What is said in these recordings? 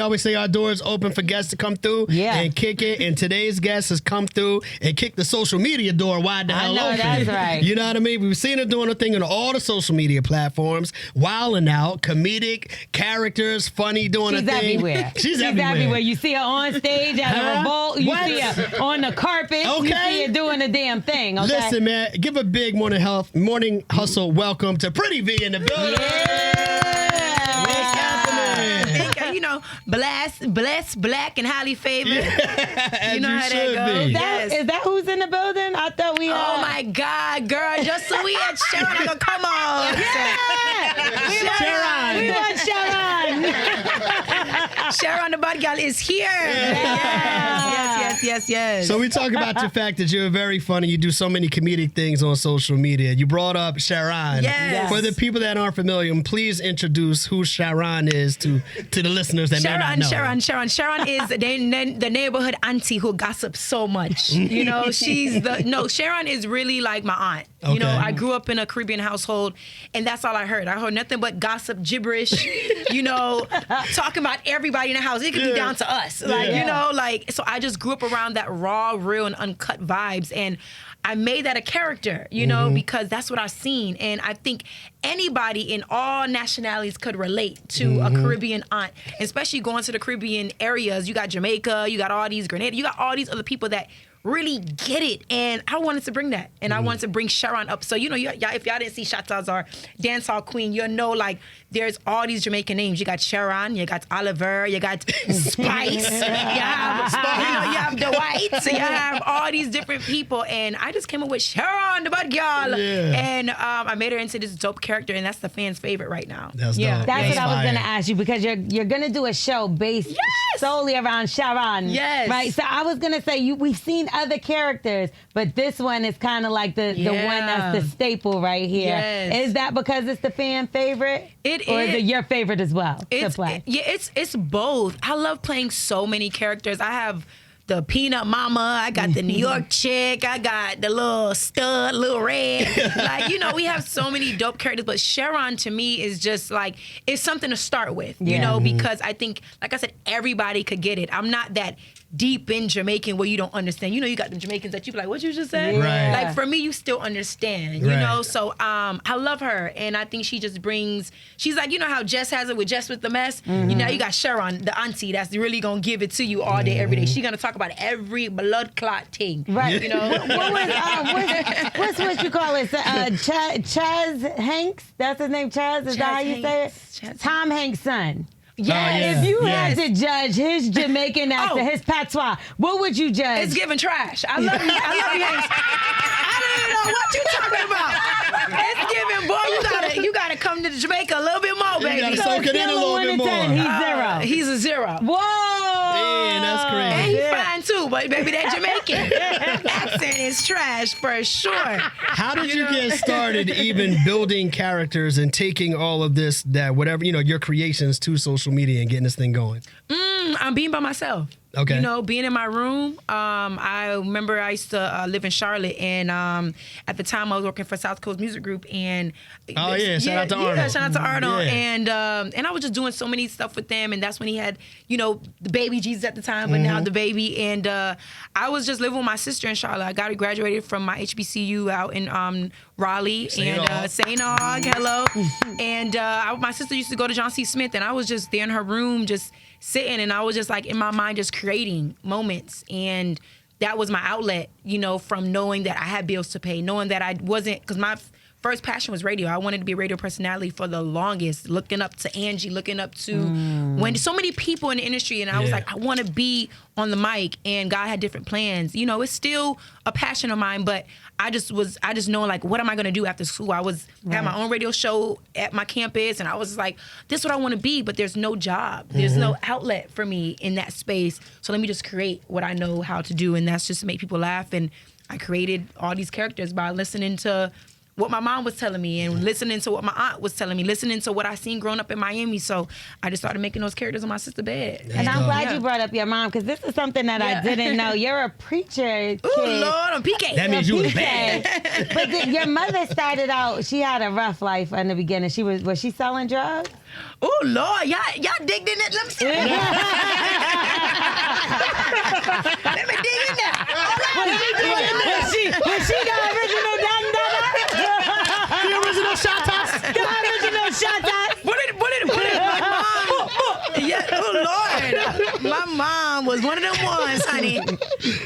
I always say our doors open for guests to come through and kick it. And today's guest has come through and kicked the social media door wide the hell open. That's right. You know what I mean? We've seen her doing her thing on all the social media platforms, wilding out, comedic characters, funny, doing her thing. Everywhere. She's everywhere. You see her on stage at a revolt. You see her on the carpet. Okay. You see her doing the damn thing. Okay? Listen, man, give a big morning hustle welcome to Pretty Vee in the building. What's happening? You know, blessed, black, and highly favored. Yeah, you know how that goes. Is that who's in the building? I thought we had... Oh, my God, girl. Just so we had Sheron. Come on. Sheron. We want Sheron. Sheron, the bad girl, is here. Yes. So we talk about the fact that you're very funny. You do so many comedic things on social media. You brought up Sheron. Yes. For the people that aren't familiar, please introduce who Sheron is to the listeners that may not know. Sheron is the neighborhood auntie who gossips so much. You know, Sheron is really like my aunt. Okay. You know, I grew up in a Caribbean household, and that's all I heard. I heard nothing but gossip, gibberish, you know, talking about everybody in the house. It could be down to us. Like, you know, like, so I just grew up around that raw, real, and uncut vibes. And I made that a character, you know, because that's what I've seen. And I think anybody in all nationalities could relate to a Caribbean aunt, especially going to the Caribbean areas. You got Jamaica, you got all these Grenada, you got all these other people that really get it. And I wanted to bring that. And I wanted to bring Sheron up. So, you know, if y'all didn't see Shattaz, our dancehall queen, you'll know, like, there's all these Jamaican names. You got Sheron, you got Oliver, you got Spice, you have the Whites, you have all these different people. And I just came up with Sheron, the bad girl. Yeah. And I made her into this dope character, and that's the fans' favorite right now. That's dope. That's what I was going to ask you, because you're going to do a show based solely around Sheron. Yes. Right? So I was going to say, we've seen other characters, but this one is kind of like the one that's the staple right here. Yes. Is that because it's the fan favorite? Or is it your favorite as well to play? It's both. I love playing so many characters. I have the peanut mama, I got the New York chick, I got the little stud, little red. Like, you know, we have so many dope characters, but Sheron to me is just like, it's something to start with, you know, because I think, like I said, everybody could get it. I'm not that deep in Jamaican where you don't understand. You know, you got the Jamaicans that you be like, what you just said? Right. Like, for me, you still understand, you know? So I love her, and I think she just brings, she's like, you know how Jess has it with Jess with the mess? You know, you got Sheron, the auntie, that's really gonna give it to you all day, every day. She's gonna talk about every blood clot thing. Right. You know? what's what you call it? Chet Hanks? That's his name, Chaz? Is that how you say it? Tom Hanks' son. Yes. If you had to judge his Jamaican accent, his patois, what would you judge? It's giving trash. I love you. I love you, Hanks. I don't even know what you talking about. It's giving, boy, you gotta come to Jamaica a little bit more, baby. You gotta soak it in a little bit more. 10, he's 0. He's a 0. Whoa! Man, that's crazy. And he's fine too, but baby, that Jamaican accent is trash for sure. How did you get started even building characters and taking all of this, that whatever, you know, your creations to social media and getting this thing going? I'm being by myself. Okay. You know, being in my room. I remember I used to live in Charlotte, and at the time I was working for South Coast Music Group, and shout out to Arnold. Yeah, shout out to Arnold, Yeah. and I was just doing so many stuff with them, and that's when he had, you know, DaBaby Jesus at the time, but now DaBaby, and I was just living with my sister in Charlotte. I got graduated from my HBCU out in Raleigh, St. Aug, hello, and my sister used to go to John C. Smith, and I was just there in her room, just sitting, and I was just like in my mind just creating moments, and that was my outlet, you know, from knowing that I had bills to pay, knowing that I wasn't, because my first passion was radio. I wanted to be a radio personality for the longest, looking up to Angie, looking up to when so many people in the industry, and I was like, I want to be on the mic, and God had different plans. You know, it's still a passion of mine, but I just know, like, what am I going to do after school? I had my own radio show at my campus, and I was like, this is what I want to be, but there's no job. There's no outlet for me in that space. So let me just create what I know how to do, and that's just to make people laugh. And I created all these characters by listening to what my mom was telling me and listening to what my aunt was telling me, listening to what I seen growing up in Miami. So I just started making those characters on my sister's bed. And I'm glad you brought up your mom, because this is something that I didn't know. You're a preacher kid. Oh, Lord, I'm PK. That means you was bad. But your mother started out, she had a rough life in the beginning. Was she selling drugs? Oh, Lord, y'all digged in it. Let me see. Let me dig in there. Was she the original dada? The original shot toss. The original shot toss. Put it. My mom. Yeah, oh, Lord. My mom was one of them ones, honey.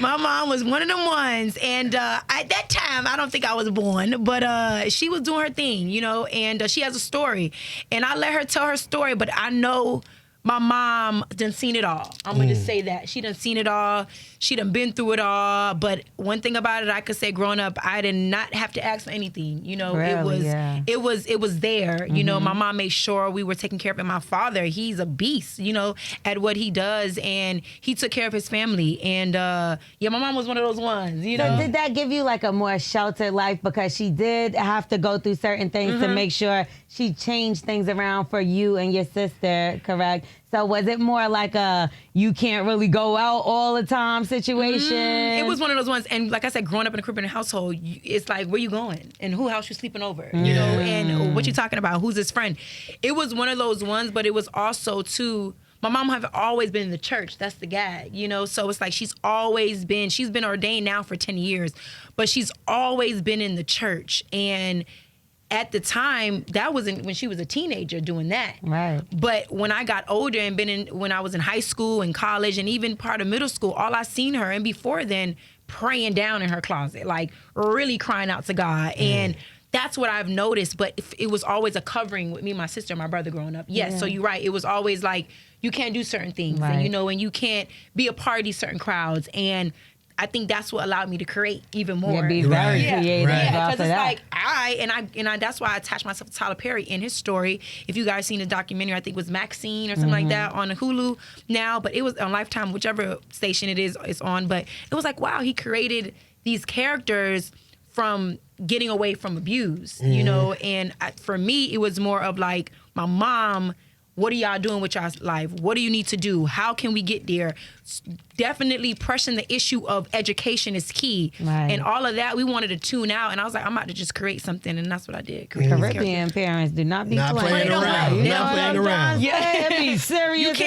My mom was one of them ones. And at that time, I don't think I was born, but she was doing her thing, you know, and she has a story. And I let her tell her story, but I know my mom done seen it all. I'm going to just say that. She done seen it all. She done been through it all. But one thing about it, I could say growing up, I did not have to ask for anything. You know, really, it was there. You know, my mom made sure we were taking care of it. My father, he's a beast, you know, at what he does. And he took care of his family. And yeah, my mom was one of those ones, you know. So did that give you like a more sheltered life, because she did have to go through certain things to make sure she changed things around for you and your sister, correct? So was it more like a you can't really go out all the time situation? It was one of those ones. And like I said, growing up in a Caribbean household, it's like, where you going? And who house you sleeping over? You know, and what you talking about? Who's his friend? It was one of those ones, but it was also too, my mom have always been in the church. That's the gag, you know? So it's like she's been ordained now for 10 years, but she's always been in the church. And at the time, that wasn't when she was a teenager doing that. Right. But when I got older and when I was in high school and college and even part of middle school, all I seen her, and before then, praying down in her closet, like really crying out to God. And that's what I've noticed. But it was always a covering with me, my sister, and my brother growing up. Yes, so you're right. It was always like, you can't do certain things, and you know, and you can't be a part of these certain crowds. And I think that's what allowed me to create even more. Yeah, be very creative. Yeah, because it's like I that's why I attached myself to Tyler Perry in his story. If you guys seen the documentary, I think it was Maxine or something like that on Hulu now, but it was on Lifetime, whichever station it's on. But it was like, wow, he created these characters from getting away from abuse, you know. And for me, it was more of like my mom. What are y'all doing with y'all's life? What do you need to do? How can we get there? Definitely pressing the issue of education is key. Right. And all of that, we wanted to tune out. And I was like, I'm about to just create something. And that's what I did. Caribbean parents do not be playing around. You Not know playing what I'm around. Yeah, it be serious.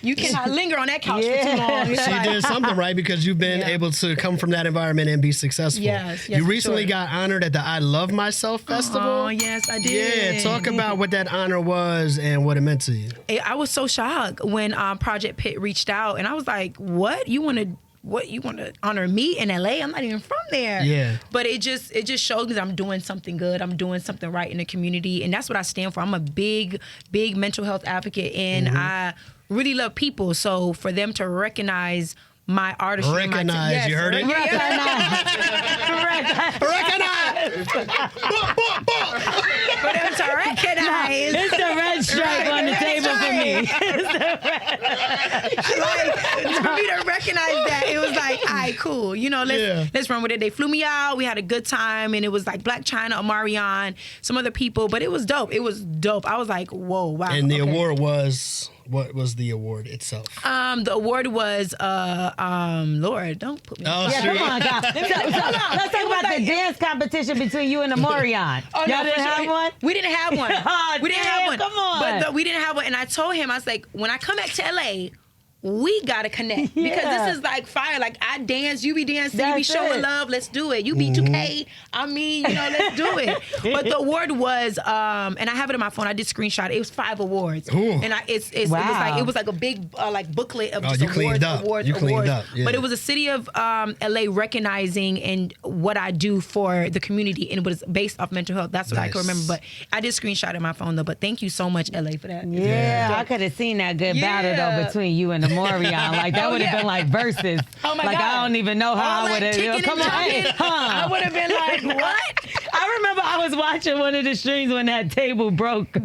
You cannot linger on that couch for too long. It's She like- did something right, because you've been able to come from that environment and be successful. Yes, you for recently sure. got honored at the I Love Myself Festival. Oh, yes, I did. Yeah, talk about what that honor was and what it meant to you. I was so shocked when Project Pitt reached out, and I was like, "What you want to honor me in LA? I'm not even from there." Yeah. But it just shows me that I'm doing something good. I'm doing something right in the community, and that's what I stand for. I'm a big mental health advocate, and I really love people. So for them to recognize my artistry, Recognize, you heard it? Recognize. For them to recognize. It's the red stripe on the table for me. Like, for me to recognize that, it was like, all right, cool. You know, let's run with it. They flew me out. We had a good time, and it was like Black China, Omarion, some other people, but it was dope. It was dope. I was like, whoa, wow. And the award was, what was the award itself? The award was, Lord, don't put me. Oh, Yeah, sure. come on, guys. Let's talk about the dance competition between you and Omarion. Oh, Y'all didn't have one? We didn't have one. Oh, We didn't have one. come on. But we didn't have one. And I told him, I was like, when I come back to LA, we gotta connect, because this is like fire. Like, I dance, you be dancing, you be That's showing it. love. Let's do it. You be 2K. I mean, you know, let's do it. But the award was, and I have it on my phone. I did screenshot it. It was 5 awards, Ooh. and it was like a big like booklet of just you cleaned up. awards. You cleaned up, yeah. But it was a city of LA recognizing and what I do for the community, and it was based off mental health. That's what I can Nice. remember. But I did screenshot it on my phone though. But thank you so much, LA, for that. Yeah, I could have seen that good battle Yeah. though between you and Omarion. Like that would have been like verses. Oh my like God. I don't even know how All I would that have. kicking Come and on, hey, jumping, huh? I would have been like, what? I remember I was watching one of the streams when that table broke, girl.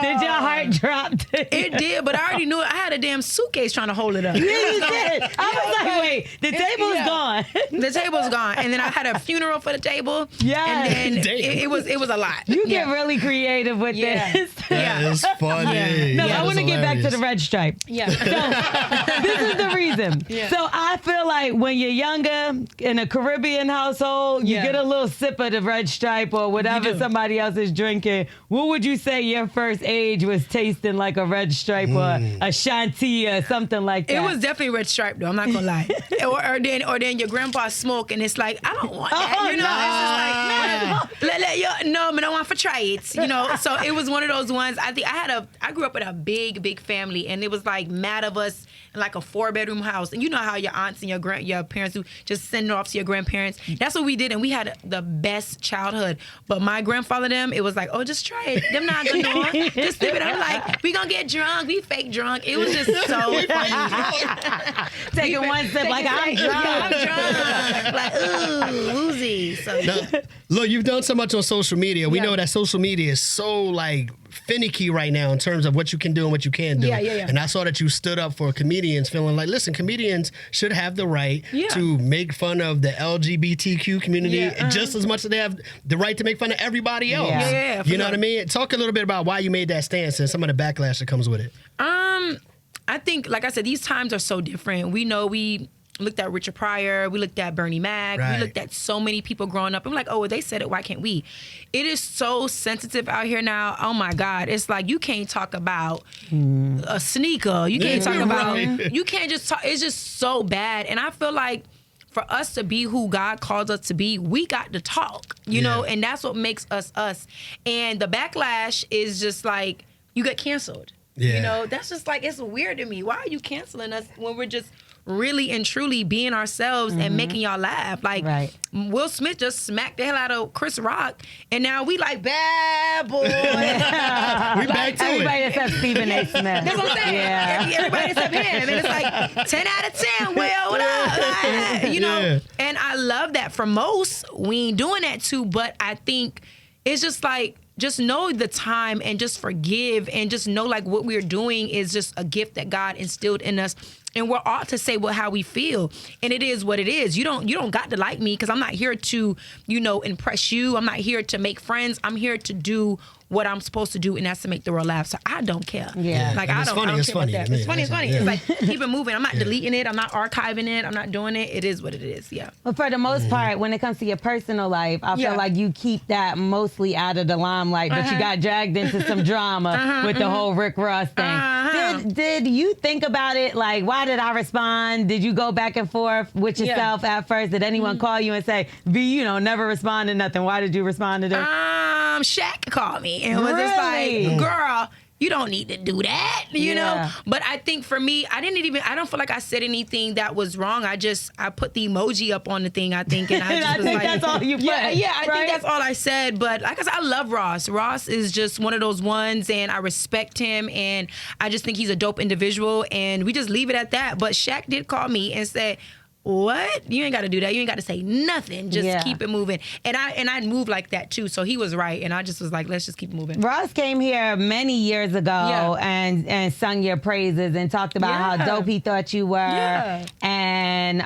Did your heart drop? It did, but I already knew it. I had a damn suitcase trying to hold it up. Yeah, you did. I was like, wait, the table's gone. The table's gone, and then I had a funeral for the table. Yeah, and then it was a lot. You get really creative with this. That is funny. No, That I is want to get back to the hilarious. red stripe. Yeah. So this is the reason. Yeah. So I feel like when you're younger in a Caribbean household, you get a little sip of the red stripe or whatever somebody else is drinking. What would you say your first age was tasting like a red stripe or a shanty or something like that? It was definitely red stripe though. I'm not gonna lie. or then your grandpa smoke and it's like I don't want that. Oh, You know, no. it's just like no, but I want for try it. You know, so it was one of those ones. I grew up with a big family, and it was like mad of us in like a 4-bedroom house. And you know how your aunts and your parents who just send it off to your grandparents. That's what we did, and we had the best childhood. But my grandfather, it was like, oh, just try it. Them not gonna do it. Just leave it. I'm like, we gonna get drunk. We fake drunk. It was just so funny. Taking one sip like I'm drunk. I'm drunk. Like, ooh, woozy. So Now, look, you've done so much on social media. We know that social media is so like finicky right now in terms of what you can do and what you can't do. Yeah. And I saw that you stood up for comedians, feeling like, listen, comedians should have the right to make fun of the LGBTQ community just as much as they have the right to make fun of everybody else. Yeah, you know what I mean? Talk a little bit about why you made that stance and some of the backlash that comes with it. I think, like I said, these times are so different. We know we looked at Richard Pryor, we looked at Bernie Mac, Right. we looked at so many people growing up. I'm like, oh, well, they said it, why can't we? It is so sensitive out here now. Oh my God. It's like you can't talk about a sneaker. You can't talk about, Right. you can't just talk, it's just so bad. And I feel like for us to be who God calls us to be, we got to talk, you know, and that's what makes us us. And the backlash is just like, you get canceled. Yeah. You know, that's just like, it's weird to me. Why are you canceling us when we're just really and truly being ourselves and making y'all laugh? Like, Will Smith just smacked the hell out of Chris Rock, and now we like, bad boy. We back to Everybody it. except Stephen A. Smith. That's what I'm saying. Yeah. Everybody except him. And it's like 10 out of 10. Will, what up? You know, Yeah. and I love that for most. We ain't doing that too, but I think it's just like, just know the time and just forgive and just know like what we're doing is just a gift that God instilled in us. And we're ought to say how we feel. And it is what it is. You don't got to like me because I'm not here to, impress you. I'm not here to make friends. I'm here to do what I'm supposed to do, and that's to make the world laugh. So I don't care. Yeah. Like And I it's don't, funny, I don't it's care funny. about that. Yeah, It's funny. It's funny. yeah. It's like keep it moving. I'm not deleting it. I'm not archiving it. I'm not doing it. It is what it is. Yeah. But for the most part, when it comes to your personal life, I feel like you keep that mostly out of the limelight, but you got dragged into some drama with the whole Rick Ross thing. Did you think about it? Like, why did I respond? Did you go back and forth with yourself at first? Did anyone call you and say, V, never respond to nothing? Why did you respond to them? Shaq called me and was just like, girl, you don't need to do that, you know? But I think for me, I don't feel like I said anything that was wrong. I put the emoji up on the thing, I think. And I just I was think like, that's all you put. Yeah, I right? think that's all I said. But like I said, I love Ross. Ross is just one of those ones, and I respect him, and I just think he's a dope individual, and we just leave it at that. But Shaq did call me and said, what? You ain't got to do that. You ain't got to say nothing. Just keep it moving. And I move like that too. So he was right, and I just was like, let's just keep it moving. Ross came here many years ago and sung your praises and talked about how dope he thought you were and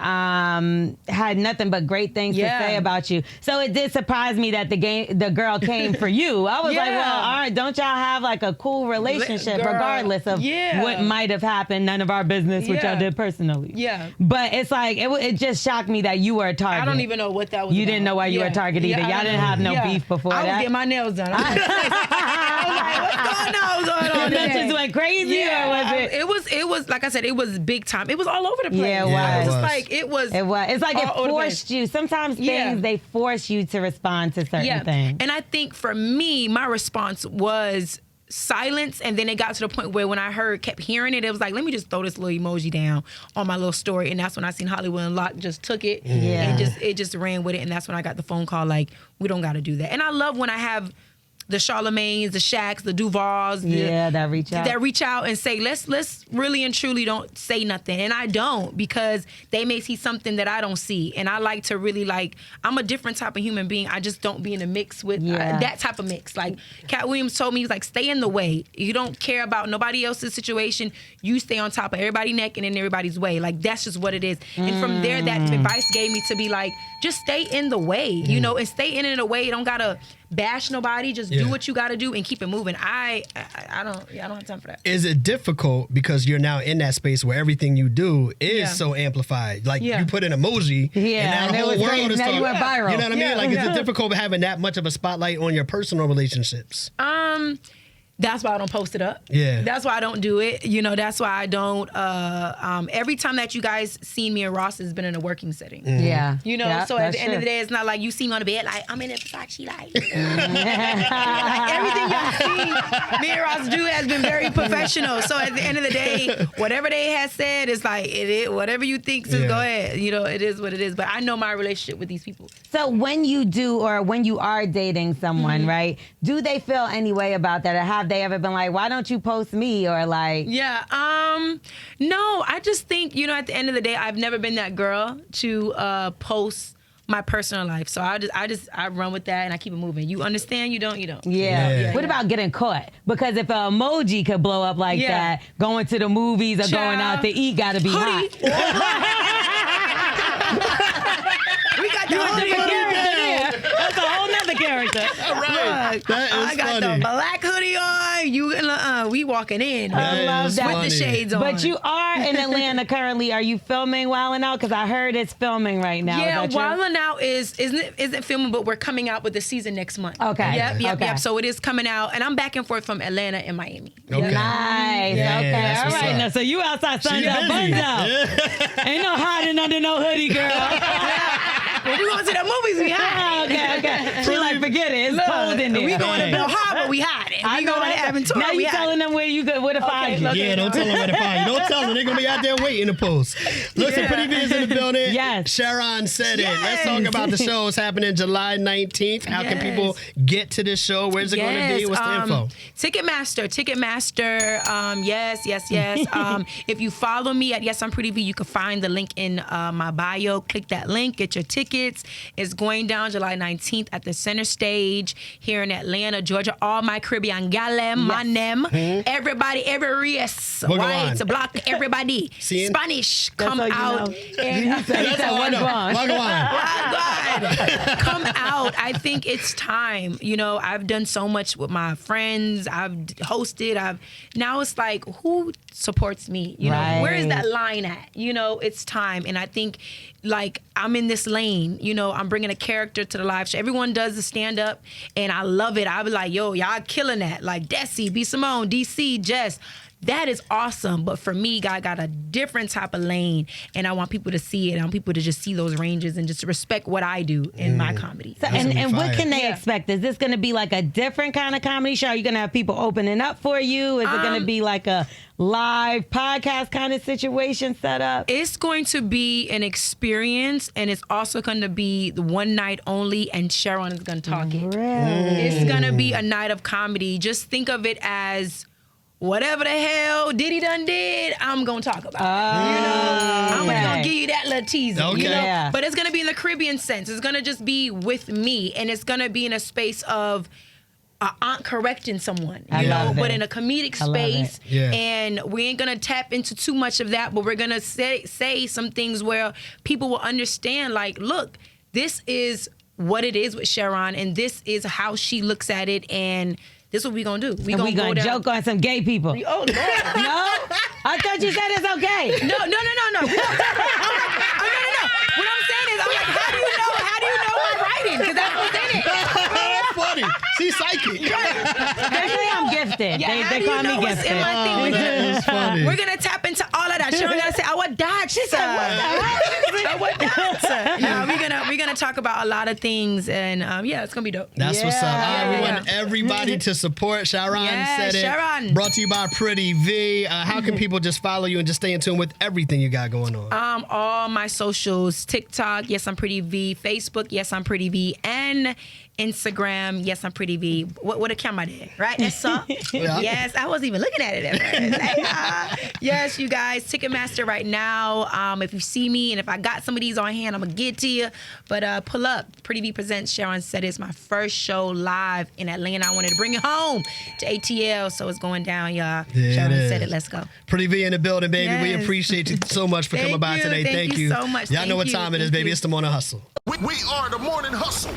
had nothing but great things to say about you. So it did surprise me that the girl came for you. I was like, well, all right, don't y'all have like a cool relationship regardless of what might have happened? None of our business, which I did personally. Yeah. But it's like, it just shocked me that you were a target. I don't even know what that was. You didn't know why you were a target either. Y'all didn't have no beef before that. I was getting my nails done. I was like, what's going on? Your mentions went crazy, or was it? It was like I said, it was big time. It was all over the place. Yeah, it was. Just like it was. It was. It's like it all over the forced place. you. Sometimes things they force you to respond to certain things. And I think for me, my response was silence, and then it got to the point where when I kept hearing it, it was like, let me just throw this little emoji down on my little story. And that's when I seen Hollywood Unlocked just took it and it just ran with it. And that's when I got the phone call like, we don't got to do that. And I love when I have the Charlemagnes, the Shaqs, the Duvals, that reach out and say, let's really and truly don't say nothing. And I don't, because they may see something that I don't see. And I like to really I'm a different type of human being. I just don't be in a mix with that type of mix. Like Cat Williams told me, he's like, stay in the way. You don't care about nobody else's situation. You stay on top of everybody's neck and in everybody's way. Like, that's just what it is. And from there, that advice gave me to be like, just stay in the way, you know, and stay in a way. You don't gotta bash nobody. Just do what you gotta do and keep it moving. I don't have time for that. Is it difficult because you're now in that space where everything you do is so amplified? Like you put an emoji, and now the whole world is talking. You went viral. You know what I mean? Like, is it difficult having that much of a spotlight on your personal relationships? That's why I don't post it up. Yeah. That's why I don't do it. You know, that's why I don't. Every time that you guys seen me and Ross has been in a working setting. Yeah. You know, so at the end of the day, it's not like you see me on the bed like, I'm in a Versace like. Like, everything y'all see me and Ross do has been very professional. So at the end of the day, whatever they have said is like, whatever you think, just go ahead. You know, it is what it is. But I know my relationship with these people. So when you do, or when you are dating someone, right, do they feel any way about that? Or have they ever been like, why don't you post me? Or like... Yeah, no, I just think, you know, at the end of the day, I've never been that girl to post my personal life. So I run with that and I keep it moving. You understand? You don't? Yeah. What about getting caught? Because if an emoji could blow up like that, going to the movies or going out to eat gotta be hot. We got the hoodie character. That's a whole nother character. Right. Look, That is I got funny. the black hoodie on. We walking in. I love that. With the shades on. But you are in Atlanta currently. Are you filming Wild 'N Out? Because I heard it's filming right now. Yeah, Wild 'N Out isn't filming, but we're coming out with the season next month. Okay. Yep. So it is coming out, and I'm back and forth from Atlanta and Miami. Okay. Nice. Yeah, okay. that's All what's right. up. Now, so you outside sun's out, busy. buns out. Ain't no hiding under no hoodie, girl. When we going to the movies, we hide. Okay. She like, forget it. It's cold in there. We going to Bell Harbor, we hiding. We going to Aventura, now you telling them where to find you. Yeah, don't tell them where to find you. Don't tell them. They're going to be out there waiting to post. Listen, Pretty Vee is in the building. Yes. Sharon said it. Let's talk about the show. It's happening July 19th. How can people get to this show? Where's it going to be? What's the info? Ticketmaster. Yes. If you follow me at Yes I'm Pretty Vee, you can find the link in my bio. Click that link. Get your tickets. It's going down July 19th at the Center Stage here in Atlanta, Georgia. All my Caribbean gallem, my name, everybody, every race, white, black, everybody, Spanish, come out. Come out. I think it's time. You know, I've done so much with my friends. I've hosted. Now it's like, who supports me? You know, where is that line at? You know, it's time. And I think, like, I'm in this lane. You know, I'm bringing a character to the live show. Everyone does the stand-up, and I love it. I be like, yo, y'all killing that. Like, Desi, B. Simone, DC, Jess. That is awesome. But for me, I got a different type of lane, and I want people to see it. I want people to just see those ranges and just respect what I do in my comedy. So, and what can they expect? Is this going to be like a different kind of comedy show? Are you going to have people opening up for you? Is it going to be like a live podcast kind of situation set up? It's going to be an experience, and it's also going to be the one night only, and Sheron is going to talk it. Really? It's going to be a night of comedy. Just think of it as whatever the hell Diddy done did, I'm going to talk about it. You know? I'm going to give you that little teaser. Okay. You know? Yeah. But it's going to be in the Caribbean sense. It's going to just be with me, and it's going to be in a space of aunt correcting someone, you know, but in a comedic space. Yeah. And we ain't gonna tap into too much of that, but we're gonna say some things where people will understand, like, look, this is what it is with Sheron, and this is how she looks at it, and this is what we gonna do. We gonna joke on some gay people. Oh, Lord. No? I thought you said it's okay. No. No. What I'm saying is, I'm like, how do you know my writing? Because that's what's in it. That's funny. She's psychic. They say I'm gifted. Yeah, they call me gifted. in my thing? That is funny. We're gonna tap into all of that. Sheron gotta say, "I would dodge." She said, "What the hell?" No, we're gonna gonna talk about a lot of things, and it's gonna be dope. That's what's up. All right, we want everybody to support. Sharon said it. Sharon. Brought to you by Pretty Vee. How can people just follow you and just stay in tune with everything you got going on? All my socials: TikTok, yes, I'm Pretty Vee; Facebook, yes, I'm Pretty Vee; and Instagram, yes, I'm Pretty Vee. What account am I there? Right? That's all. Yes, I wasn't even looking at it at first. Yes, you guys, Ticketmaster right now. If you see me and if I got some of these on hand, I'm going to get to you. But pull up. Pretty Vee presents. Sheron said it's my first show live in Atlanta. I wanted to bring it home to ATL, so it's going down, y'all. Sheron said it. Let's go. Pretty Vee in the building, baby. Yes. We appreciate you so much for coming by today. Thank you so much. Y'all know what time it is, baby. It's the Morning Hustle. We are the Morning Hustle.